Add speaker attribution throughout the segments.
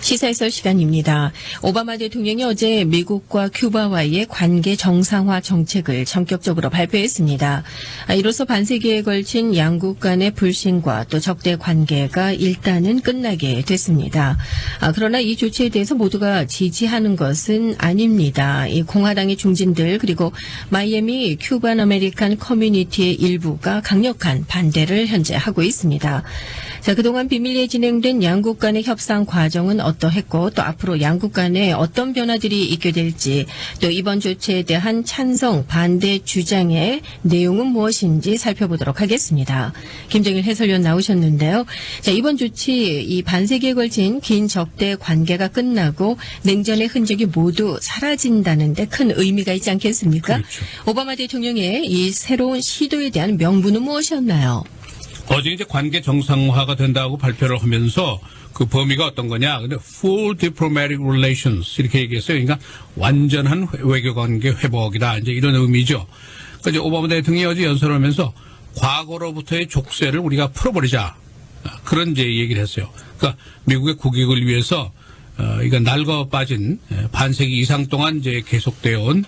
Speaker 1: 시사해설 시간입니다. 오바마 대통령이 어제 미국과 큐바와의 관계 정상화 정책을 전격적으로 발표했습니다. 이로써 반세기에 걸친 양국 간의 불신과 또 적대 관계가 일단은 끝나게 됐습니다. 그러나 이 조치에 대해서 모두가 지지하는 것은 아닙니다. 이 공화당의 중진들 그리고 마이애미 큐반 아메리칸 커뮤니티의 일부가 강력한 반대를 현재 하고 있습니다. 자, 그동안 비밀리에 진행된 양국 간의 협상 과정은 어떠했고 또 앞으로 양국 간에 어떤 변화들이 있게 될지 또 이번 조치에 대한 찬성 반대 주장의 내용은 무엇인지 살펴보도록 하겠습니다. 김정일 해설위원 나오셨는데요. 자, 이번 조치 이 반세기에 걸친 긴 적대 관계가 끝나고 냉전의 흔적이 모두 사라진다는 데 큰 의미가 있지 않겠습니까?
Speaker 2: 그렇죠.
Speaker 1: 오바마 대통령의 이 새로운 시도에 대한 명분은 무엇이었나요?
Speaker 2: 어제 이제 관계 정상화가 된다고 발표를 하면서 그 범위가 어떤 거냐. 근데 full diplomatic relations 이렇게 얘기했어요. 그러니까 완전한 외교 관계 회복이다. 이제 이런 의미죠. 그러니까 이제 오바마 대통령이 어제 연설을 하면서 과거로부터의 족쇄를 우리가 풀어버리자. 그런 이제 얘기를 했어요. 그러니까 미국의 국익을 위해서 이거 낡아 빠진 반세기 이상 동안 이제 계속되어 온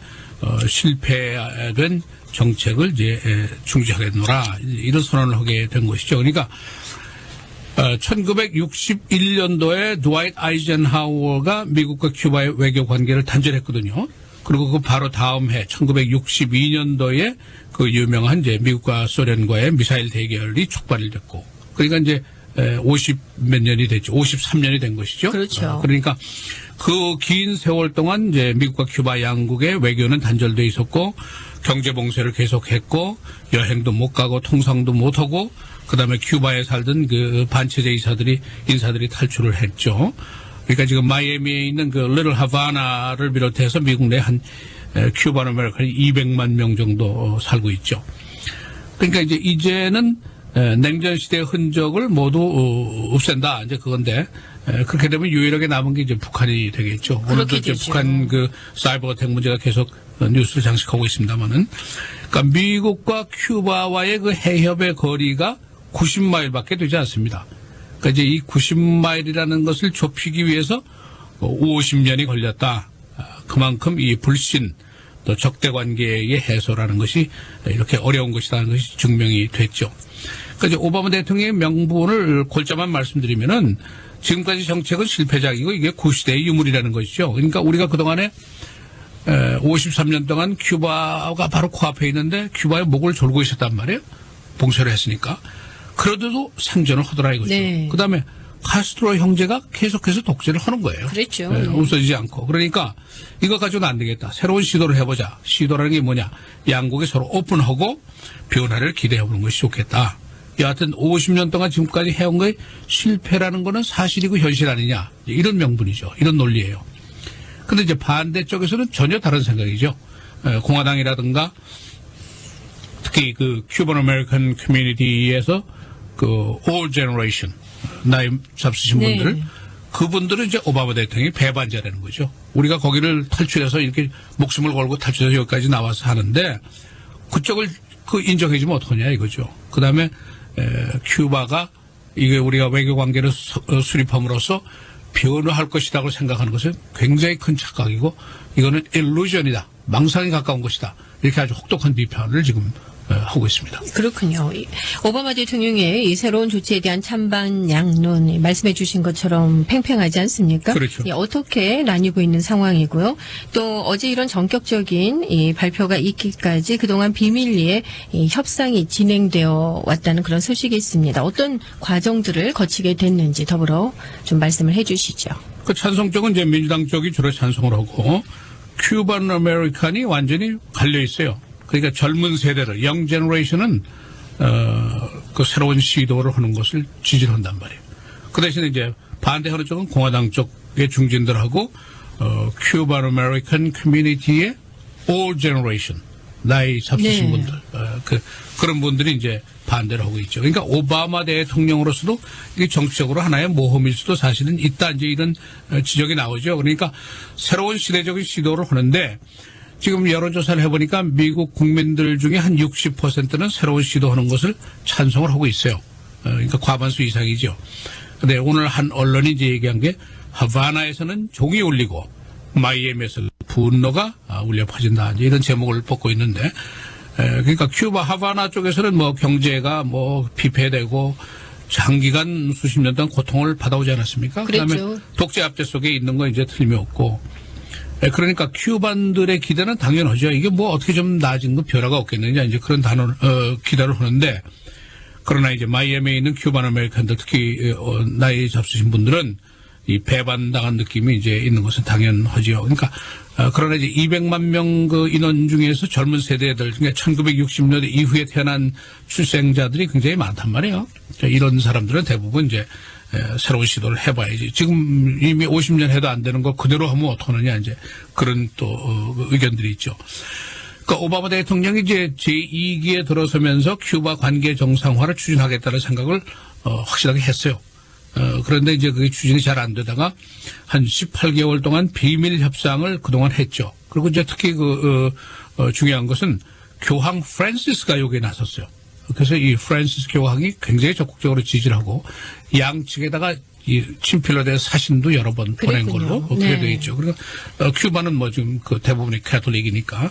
Speaker 2: 실패된 정책을 이제 중지하겠노라 이런 선언을 하게 된 것이죠. 그러니까 1961년도에 드와이트 아이젠하워가 미국과 큐바의 외교 관계를 단절했거든요. 그리고 그 바로 다음 해 1962년도에 그 유명한 이제 미국과 소련과의 미사일 대결이 촉발이 됐고, 그러니까 이제 50 몇 년이 됐죠. 53년이 된 것이죠.
Speaker 1: 그렇죠.
Speaker 2: 그러니까 그 긴 세월 동안 이제 미국과 큐바 양국의 외교는 단절돼 있었고 경제 봉쇄를 계속했고 여행도 못 가고 통상도 못 하고 그다음에 큐바에 살던 그 반체제 인사들이 탈출을 했죠. 그러니까 지금 마이애미에 있는 그 리틀 하바나를 비롯해서 미국 내 한 큐반 아메리칸이 200만 명 정도 살고 있죠. 그러니까 이제는 냉전 시대의 흔적을 모두 없앤다. 이제 그건데 그렇게 되면 유일하게 남은 게 이제 북한이 되겠죠. 오늘도 이제 북한 그 사이버 어택 문제가 계속 뉴스를 장식하고 있습니다만은, 그러니까 미국과 큐바와의 그 해협의 거리가 90마일밖에 되지 않습니다. 그러니까 이제 이 90마일이라는 것을 좁히기 위해서 50년이 걸렸다. 그만큼 이 불신 또 적대 관계의 해소라는 것이 이렇게 어려운 것이라는 것이 증명이 됐죠. 그러니까 이제 오바마 대통령의 명분을 골자만 말씀드리면은 지금까지 정책은 실패작이고 이게 구시대의 유물이라는 것이죠. 그러니까 우리가 그동안에 53년 동안 큐바가 바로 코앞에 있는데 큐바의 목을 졸고 있었단 말이에요. 봉쇄를 했으니까. 그래도 생존을 하더라 이거죠.
Speaker 1: 네.
Speaker 2: 그다음에 카스트로 형제가 계속해서 독재를 하는 거예요.
Speaker 1: 그렇죠.
Speaker 2: 웃어지지 않고. 그러니까 이거 가지고는 안 되겠다. 새로운 시도를 해보자. 시도라는 게 뭐냐. 양국이 서로 오픈하고 변화를 기대해보는 것이 좋겠다. 여하튼 50년 동안 지금까지 해온 거의 실패라는 거는 사실이고 현실 아니냐. 이런 명분이죠. 이런 논리예요. 근데 이제 반대쪽에서는 전혀 다른 생각이죠. 공화당이라든가 특히 그 큐반 아메리칸 커뮤니티에서 그 올 제너레이션 나이 잡수신
Speaker 1: 네.
Speaker 2: 분들, 그분들은 이제 오바마 대통령이 배반자라는 거죠. 우리가 거기를 탈출해서 이렇게 목숨을 걸고 탈출해서 여기까지 나와서 하는데 그쪽을 그 인정해주면 어떡하냐 이거죠. 그 다음에 큐바가 이게 우리가 외교 관계를 수립함으로써 변화할 것이라고 생각하는 것은 굉장히 큰 착각이고 이거는 일루전이다. 망상에 가까운 것이다. 이렇게 아주 혹독한 비판을 지금 하고 있습니다.
Speaker 1: 그렇군요. 오바마 대통령의 이 새로운 조치에 대한 찬반 양론 말씀해 주신 것처럼 팽팽하지 않습니까?
Speaker 2: 그렇죠.
Speaker 1: 어떻게 나뉘고 있는 상황이고요. 또 어제 이런 전격적인 이 발표가 있기까지 그동안 비밀리에 이 협상이 진행되어 왔다는 그런 소식이 있습니다. 어떤 과정들을 거치게 됐는지 더불어 좀 말씀을 해 주시죠.
Speaker 2: 그 찬성 쪽은 이제 민주당 쪽이 주로 찬성을 하고 큐반 아메리칸이 완전히 갈려 있어요. 그러니까 젊은 세대를, 영 제너레이션은 그 새로운 시도를 하는 것을 지지를 한단 말이에요. 그 대신에 이제 반대하는 쪽은 공화당 쪽의 중진들하고 큐반 아메리칸 커뮤니티의 올 제너레이션, 나이 잡수신
Speaker 1: 네.
Speaker 2: 분들, 그런 분들이 이제 반대를 하고 있죠. 그러니까 오바마 대통령으로서도 이게 정치적으로 하나의 모험일 수도 사실은 있다. 이제 이런 지적이 나오죠. 그러니까 새로운 시대적인 시도를 하는데 지금 여론조사를 해보니까 미국 국민들 중에 한 60%는 새로운 시도하는 것을 찬성을 하고 있어요. 그러니까 과반수 이상이죠. 근데 오늘 한 언론이 이제 얘기한 게 하바나에서는 종이 울리고 마이애미에서 분노가 울려 퍼진다. 이제 이런 제목을 뽑고 있는데, 그러니까 큐바 하바나 쪽에서는 뭐 경제가 뭐 피폐되고 장기간 수십 년 동안 고통을 받아오지 않았습니까? 그다음에
Speaker 1: 그랬죠.
Speaker 2: 독재 압제 속에 있는 건 이제 틀림없고, 그러니까 큐반들의 기대는 당연하죠. 이게 뭐 어떻게 좀 나아진 건 변화가 없겠느냐 이제 그런 기대를 하는데, 그러나 이제 마이애미에 있는 큐반 아메리칸들 특히 나이 잡수신 분들은 이 배반당한 느낌이 이제 있는 것은 당연하지요. 그러니까 그러나 이제 200만 명 그 인원 중에서 젊은 세대들, 그러니까 1960년대 이후에 태어난 출생자들이 굉장히 많단 말이에요. 이런 사람들은 대부분 이제 새로운 시도를 해봐야지. 지금 이미 50년 해도 안 되는 거 그대로 하면 어떡하느냐 이제 그런 또 의견들이 있죠. 그러니까 오바마 대통령이 이제 제2기에 들어서면서 큐바 관계 정상화를 추진하겠다는 생각을 확실하게 했어요. 그런데 이제 그게 추진이 잘 안 되다가 한 18개월 동안 비밀 협상을 그동안 했죠. 그리고 이제 특히 중요한 것은 교황 프란시스가 여기에 나섰어요. 그래서 이 프란시스 교황이 굉장히 적극적으로 지지를 하고 양측에다가 이 친필로 된 사신도 여러 번 보낸 걸로 그렇게 되어 있죠. 그리고 큐바는 뭐 지금 그 대부분이 카톨릭이니까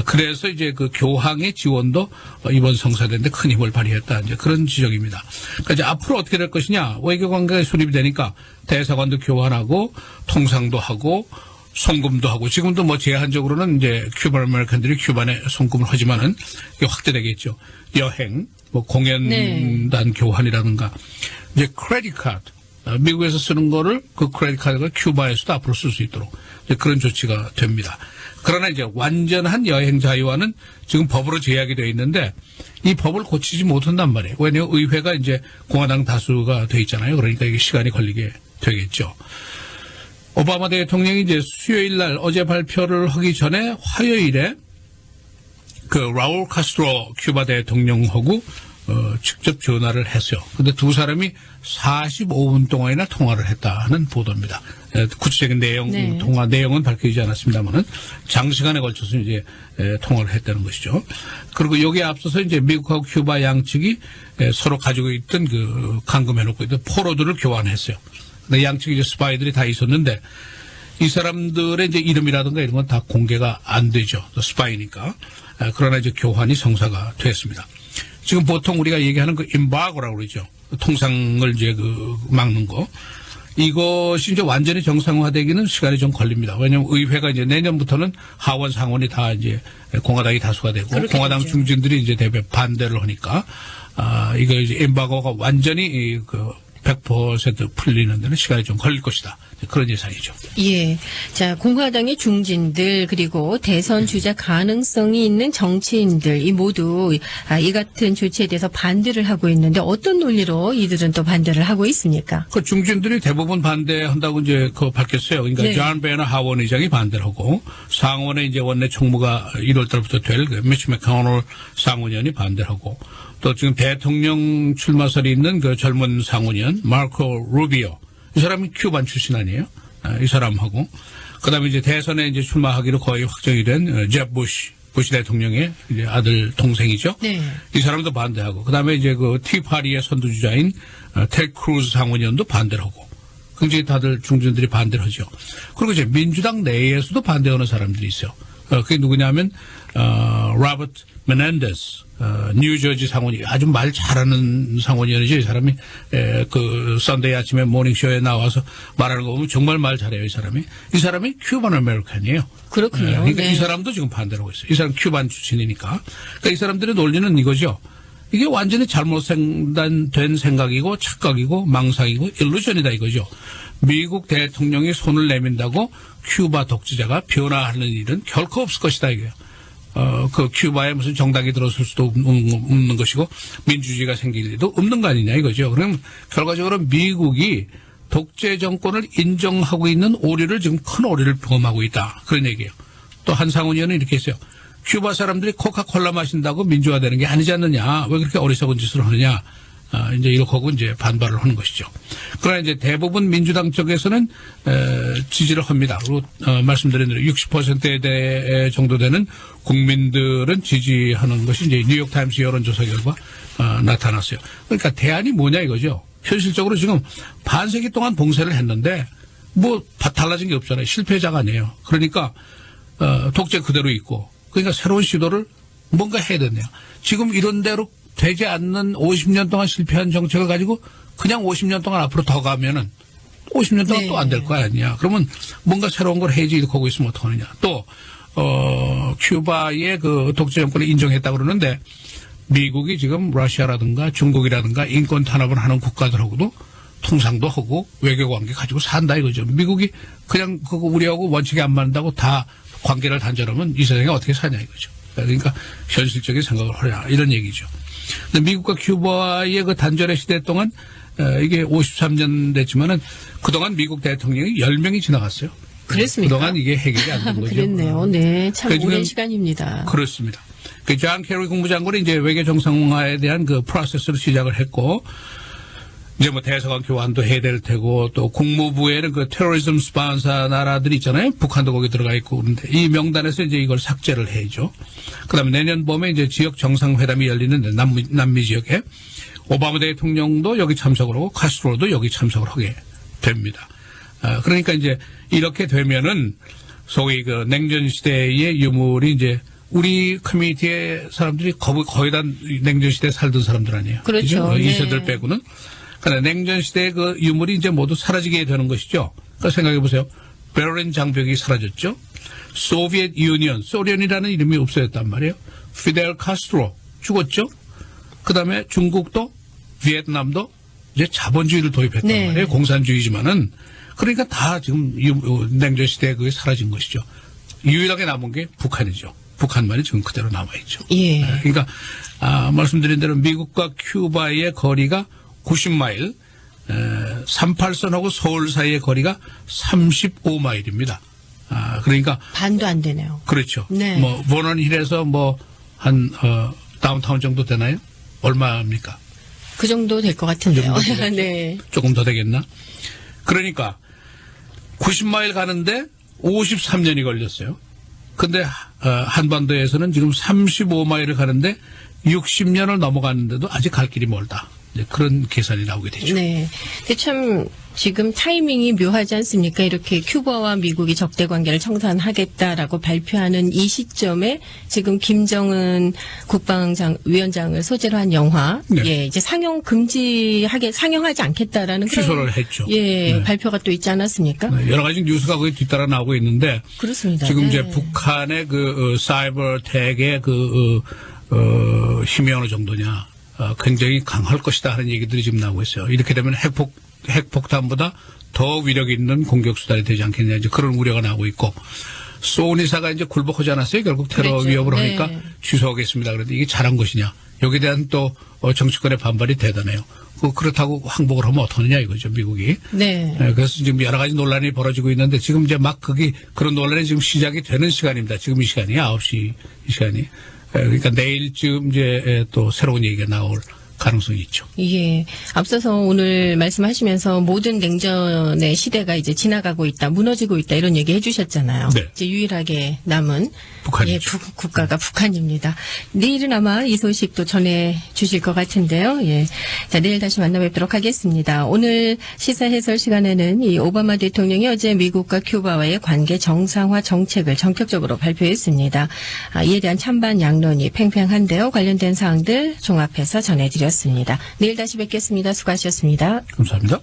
Speaker 2: 그래서 이제 그 교황의 지원도 이번 성사대인데 큰 힘을 발휘했다 이제 그런 지적입니다. 그러니까 이제 앞으로 어떻게 될 것이냐 외교 관계가 수립이 되니까 대사관도 교환하고 통상도 하고 송금도 하고 지금도 뭐 제한적으로는 이제 큐바 아메리칸들이 큐반에 송금을 하지만은 이게 확대되겠죠. 여행, 뭐 공연단 교환이라든가 이제 크레딧 카드 미국에서 쓰는 거를 그 크레딧 카드가 큐바에서도 앞으로 쓸 수 있도록 이제 그런 조치가 됩니다. 그러나 이제 완전한 여행 자유화는 지금 법으로 제약이 되어 있는데 이 법을 고치지 못한단 말이에요. 왜냐하면 의회가 이제 공화당 다수가 돼 있잖아요. 그러니까 이게 시간이 걸리게 되겠죠. 오바마 대통령이 이제 수요일 날 어제 발표를 하기 전에 화요일에 그 라울 카스트로 큐바 대통령하고 직접 전화를 했어요. 근데 두 사람이 45분 동안이나 통화를 했다는 보도입니다. 구체적인 내용,
Speaker 1: 네.
Speaker 2: 통화 내용은 밝혀지지 않았습니다만은 장시간에 걸쳐서 이제 통화를 했다는 것이죠. 그리고 여기에 앞서서 이제 미국하고 큐바 양측이 서로 가지고 있던 그 감금해놓고 있던 포로들을 교환했어요. 근데 양측 이제 스파이들이 다 있었는데 이 사람들의 이제 이름이라든가 이런 건 다 공개가 안 되죠. 스파이니까. 그러나 이제 교환이 성사가 됐습니다. 지금 보통 우리가 얘기하는 그 임바고라고 그러죠. 통상을 이제 막는 거. 이것이 이제 완전히 정상화되기는 시간이 좀 걸립니다. 왜냐하면 의회가 이제 내년부터는 하원 상원이 다 이제 공화당이 다수가 되고 공화당
Speaker 1: 되죠.
Speaker 2: 중진들이 이제 대부분 반대를 하니까 이거 이제 임바고가 완전히 100% 풀리는 데는 시간이 좀 걸릴 것이다. 그런 예상이죠.
Speaker 1: 예. 자, 공화당의 중진들 그리고 대선 주자 가능성이 있는 정치인들 이 모두 이 같은 조치에 대해서 반대를 하고 있는데 어떤 논리로 이들은 또 반대를 하고 있습니까?
Speaker 2: 그 중진들이 대부분 반대한다고 이제 밝혔어요. 그러니까
Speaker 1: 네.
Speaker 2: 존 베너 하원 의장이 반대를 하고 상원에 이제 원내 총무가 1월 달부터 될 미치 맥코넬 상원의원이 반대를 하고 또 지금 대통령 출마설이 있는 그 젊은 상원의원 마르코 루비오 이 사람이 큐반 출신 아니에요? 이 사람하고 그다음에 이제 대선에 이제 출마하기로 거의 확정이 된 제프 부시 대통령의 이제 아들 동생이죠.
Speaker 1: 네.
Speaker 2: 이 사람도 반대하고 그다음에 이제 그 티파리의 선두주자인 텔 크루즈 상원의원도 반대를 하고 굉장히 다들 중진들이 반대를 하죠. 그리고 이제 민주당 내에서도 반대하는 사람들이 있어요. 그게 누구냐면 로버트 메넨데스 뉴저지 상원이 아주 말 잘하는 상원의원이죠. 이 사람이 그 썬데이 아침에 모닝쇼에 나와서 말하는 거 보면 정말 말 잘해요. 이 사람이 큐반 아메리칸이에요.
Speaker 1: 그렇군요.
Speaker 2: 그러니까
Speaker 1: 네.
Speaker 2: 이 사람도 지금 반대를 하고 있어요. 이 사람 큐반 출신이니까. 그러니까 이 사람들의 논리는 이거죠. 이게 완전히 잘못된 생각이고 착각이고 망상이고 일루전이다 이거죠. 미국 대통령이 손을 내민다고 큐바 독재자가 변화하는 일은 결코 없을 것이다 이거예요. 그 큐바에 무슨 정당이 들어설 수도 없는 것이고 민주주의가 생길 일도 없는 거 아니냐 이거죠. 그럼 결과적으로 미국이 독재 정권을 인정하고 있는 오류를 지금 큰 오류를 범하고 있다. 그런 얘기예요. 또 한 상원의원은 이렇게 했어요. 큐바 사람들이 코카콜라 마신다고 민주화되는 게 아니지 않느냐. 왜 그렇게 어리석은 짓을 하느냐. 이제 이렇게 하고 이제 반발을 하는 것이죠. 그러나 이제 대부분 민주당 쪽에서는 지지를 합니다. 그리고 말씀드린 대로 60%대 정도 되는 국민들은 지지하는 것이 이제 뉴욕 타임스 여론조사 결과 나타났어요. 그러니까 대안이 뭐냐 이거죠. 현실적으로 지금 반세기 동안 봉쇄를 했는데 뭐 달라진 게 없잖아요. 실패자가 아니에요. 그러니까 독재 그대로 있고 그러니까 새로운 시도를 뭔가 해야 되네요. 지금 이런 대로 되지 않는 50년 동안 실패한 정책을 가지고 그냥 50년 동안 앞으로 더 가면은 50년 동안
Speaker 1: 네.
Speaker 2: 또 안 될 거 아니냐. 그러면 뭔가 새로운 걸 해야지 이렇게 하고 있으면 어떡하느냐. 또 큐바의 그 독재 정권을 인정했다고 그러는데 미국이 지금 러시아라든가 중국이라든가 인권 탄압을 하는 국가들하고도 통상도 하고 외교 관계 가지고 산다 이거죠. 미국이 그냥 그거 우리하고 원칙이 안 맞는다고 다 관계를 단절하면 이 세상에 어떻게 사냐 이거죠. 그러니까 현실적인 생각을 하라 이런 얘기죠. 근데 미국과 큐바의 그 단절의 시대 동안 이게 53년 됐지만은 그동안 미국 대통령이 10명이 지나갔어요.
Speaker 1: 그랬습니까?
Speaker 2: 그동안 이게 해결이 안 된 거죠.
Speaker 1: 그랬네요. 네. 참
Speaker 2: 그러니까
Speaker 1: 오랜
Speaker 2: 지금
Speaker 1: 시간입니다.
Speaker 2: 그렇습니다. 그 존 케리 국무장관이 이제 외교 정상화에 대한 그 프로세스를 시작을 했고, 이제 뭐 대사관 교환도 해야 될 테고, 또 국무부에는 그 테러리즘 스폰서 나라들이 있잖아요. 북한도 거기 들어가 있고 그런데 이 명단에서 이제 이걸 삭제를 해야죠. 그다음에 내년 봄에 이제 지역 정상회담이 열리는데 남미 지역에 오바마 대통령도 여기 참석을 하고 카스트로도 여기 참석을 하게 됩니다. 그러니까 이제 이렇게 되면은 소위 그 냉전 시대의 유물이 이제 우리 커뮤니티의 사람들이 거의 다 냉전 시대에 살던 사람들 아니에요.
Speaker 1: 그렇죠.
Speaker 2: 이
Speaker 1: 네.
Speaker 2: 세대를 빼고는. 그러니까 냉전 시대의 그 유물이 이제 모두 사라지게 되는 것이죠. 그러니까 생각해 보세요. 베를린 장벽이 사라졌죠. 소비에트 유니언, 소련이라는 이름이 없어졌단 말이에요. 피델 카스트로 죽었죠. 그다음에 중국도 비에트남도 이제 자본주의를 도입했단
Speaker 1: 네.
Speaker 2: 말이에요. 공산주의지만은 그러니까 다 지금 냉전 시대에 그게 사라진 것이죠. 유일하게 남은 게 북한이죠. 북한만이 지금 그대로 남아있죠.
Speaker 1: 예.
Speaker 2: 그러니까 말씀드린 대로 미국과 큐바의 거리가 90마일, 38선하고 서울 사이의 거리가 35마일입니다. 그러니까
Speaker 1: 반도 안 되네요.
Speaker 2: 그렇죠.
Speaker 1: 네.
Speaker 2: 뭐 버넌힐에서 뭐 한 다운타운 정도 되나요? 얼마입니까?
Speaker 1: 그 정도 될 것 같은데요.
Speaker 2: 그 정도
Speaker 1: 네.
Speaker 2: 조금 더 되겠나? 그러니까 90마일 가는데 53년이 걸렸어요. 근데 한반도에서는 지금 35마일을 가는데 60년을 넘어갔는데도 아직 갈 길이 멀다. 이제 그런 계산이 나오게 되죠.
Speaker 1: 네. 근데 참 지금 타이밍이 묘하지 않습니까? 이렇게 큐바와 미국이 적대 관계를 청산하겠다라고 발표하는 이 시점에 지금 김정은 국방위원장을 소재로 한 영화,
Speaker 2: 네.
Speaker 1: 예, 이제 상영하지 않겠다라는 그런
Speaker 2: 취소를 했죠.
Speaker 1: 예,
Speaker 2: 네.
Speaker 1: 발표가 또 있지 않았습니까?
Speaker 2: 네, 여러 가지 뉴스가 거기 뒤따라 나오고 있는데
Speaker 1: 그렇습니다.
Speaker 2: 지금
Speaker 1: 네.
Speaker 2: 이제 북한의 그 사이버 택의 힘이 어느 정도냐 굉장히 강할 것이다 하는 얘기들이 지금 나오고 있어요. 이렇게 되면 핵폭탄보다 더 위력 있는 공격 수단이 되지 않겠냐 이제 그런 우려가 나오고 있고 소니사가 이제 굴복하지 않았어요. 결국 테러
Speaker 1: 그랬죠.
Speaker 2: 위협을
Speaker 1: 네.
Speaker 2: 하니까 취소하겠습니다. 그런데 이게 잘한 것이냐 여기에 대한 또 정치권의 반발이 대단해요. 그렇다고 항복을 하면 어떡하느냐 이거죠 미국이.
Speaker 1: 네.
Speaker 2: 그래서 지금 여러 가지 논란이 벌어지고 있는데 지금 이제 막 그런 논란이 지금 시작이 되는 시간입니다. 지금 이 시간이 9시 이 시간이. 그러니까 내일쯤 이제 또 새로운 얘기가 나올 가능성이 있죠.
Speaker 1: 예. 앞서서 오늘 말씀하시면서 모든 냉전의 시대가 이제 지나가고 있다, 무너지고 있다 이런 얘기 해주셨잖아요.
Speaker 2: 네.
Speaker 1: 이제 유일하게 남은
Speaker 2: 북한이죠.
Speaker 1: 예, 국가가 북한입니다. 내일은 아마 이 소식도 전해 주실 것 같은데요. 예. 자, 내일 다시 만나뵙도록 하겠습니다. 오늘 시사 해설 시간에는 이 오바마 대통령이 어제 미국과 큐바와의 관계 정상화 정책을 전격적으로 발표했습니다. 이에 대한 찬반 양론이 팽팽한데요. 관련된 사항들 종합해서 전해드렸습니다. 내일 다시 뵙겠습니다. 수고하셨습니다.
Speaker 2: 감사합니다.